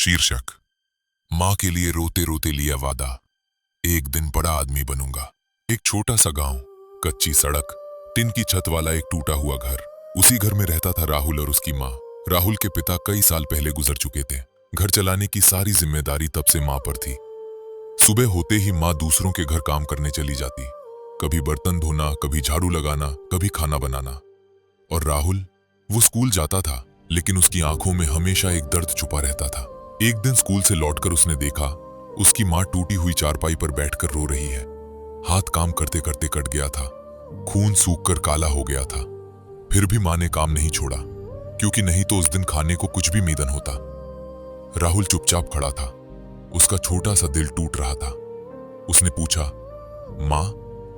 शीर्षक, माँ के लिए रोते रोते लिया वादा, एक दिन बड़ा आदमी बनूंगा। एक छोटा सा गांव, कच्ची सड़क, टिन की छत वाला एक टूटा हुआ घर। उसी घर में रहता था राहुल और उसकी माँ। राहुल के पिता कई साल पहले गुजर चुके थे। घर चलाने की सारी जिम्मेदारी तब से माँ पर थी। सुबह होते ही माँ दूसरों के घर काम करने चली जाती। कभी बर्तन धोना, कभी झाड़ू लगाना, कभी खाना बनाना। और राहुल, वो स्कूल जाता था, लेकिन उसकी आंखों में हमेशा एक दर्द छुपा रहता था। एक दिन स्कूल से लौटकर उसने देखा, उसकी माँ टूटी हुई चारपाई पर बैठकर रो रही है। हाथ काम करते करते कट गया था, खून सूखकर काला हो गया था। फिर भी माँ ने काम नहीं छोड़ा, क्योंकि नहीं तो उस दिन खाने को कुछ भी मीदन होता। राहुल चुपचाप खड़ा था, उसका छोटा सा दिल टूट रहा था। उसने पूछा, माँ,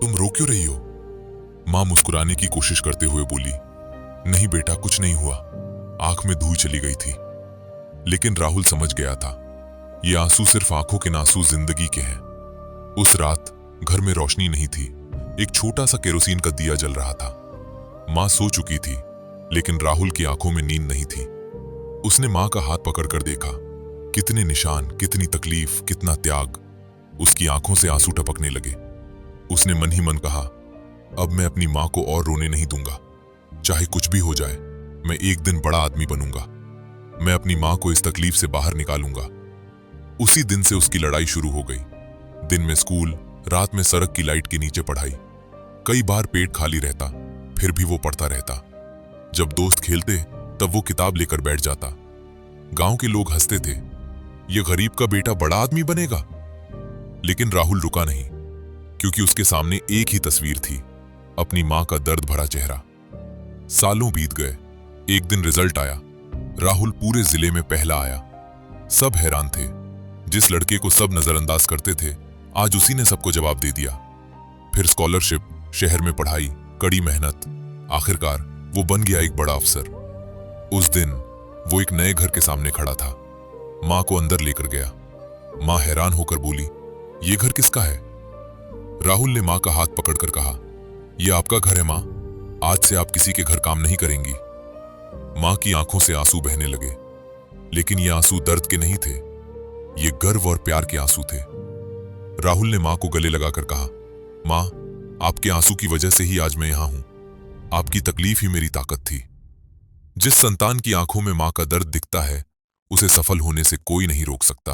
तुम रो क्यों रही हो? माँ मुस्कुराने की कोशिश करते हुए बोली, नहीं बेटा, कुछ नहीं हुआ। आंख में धूल चली गई थी। लेकिन राहुल समझ गया था, ये आंसू सिर्फ आंखों के आंसू जिंदगी के हैं। उस रात घर में रोशनी नहीं थी। एक छोटा सा केरोसिन का दिया जल रहा था। माँ सो चुकी थी, लेकिन राहुल की आंखों में नींद नहीं थी। उसने माँ का हाथ पकड़कर देखा, कितने निशान, कितनी तकलीफ, कितना त्याग। उसकी आंखों से आंसू टपकने लगे। उसने मन ही मन कहा, अब मैं अपनी माँ को और रोने नहीं दूंगा। चाहे कुछ भी हो जाए, मैं एक दिन बड़ा आदमी बनूंगा। मैं अपनी माँ को इस तकलीफ से बाहर निकालूंगा। उसी दिन से उसकी लड़ाई शुरू हो गई। दिन में स्कूल, रात में सड़क की लाइट के नीचे पढ़ाई। कई बार पेट खाली रहता, फिर भी वो पढ़ता रहता। जब दोस्त खेलते, तब वो किताब लेकर बैठ जाता। गांव के लोग हंसते थे, ये गरीब का बेटा बड़ा आदमी बनेगा। लेकिन राहुल रुका नहीं, क्योंकि उसके सामने एक ही तस्वीर थी, अपनी माँ का दर्द भरा चेहरा। सालों बीत गए। एक दिन रिजल्ट आया। राहुल पूरे जिले में पहला आया। सब हैरान थे। जिस लड़के को सब नजरअंदाज करते थे, आज उसी ने सबको जवाब दे दिया। फिर स्कॉलरशिप, शहर में पढ़ाई, कड़ी मेहनत, आखिरकार वो बन गया एक बड़ा अफसर। उस दिन वो एक नए घर के सामने खड़ा था। माँ को अंदर लेकर गया। माँ हैरान होकर बोली, ये घर किसका है? राहुल ने माँ का हाथ पकड़कर कहा, यह आपका घर है माँ, आज से आप किसी के घर काम नहीं करेंगी। माँ की आंखों से आंसू बहने लगे, लेकिन ये आंसू दर्द के नहीं थे, ये गर्व और प्यार के आंसू थे। राहुल ने माँ को गले लगाकर कहा, माँ, आपके आंसू की वजह से ही आज मैं यहां हूं। आपकी तकलीफ ही मेरी ताकत थी। जिस संतान की आंखों में माँ का दर्द दिखता है, उसे सफल होने से कोई नहीं रोक सकता।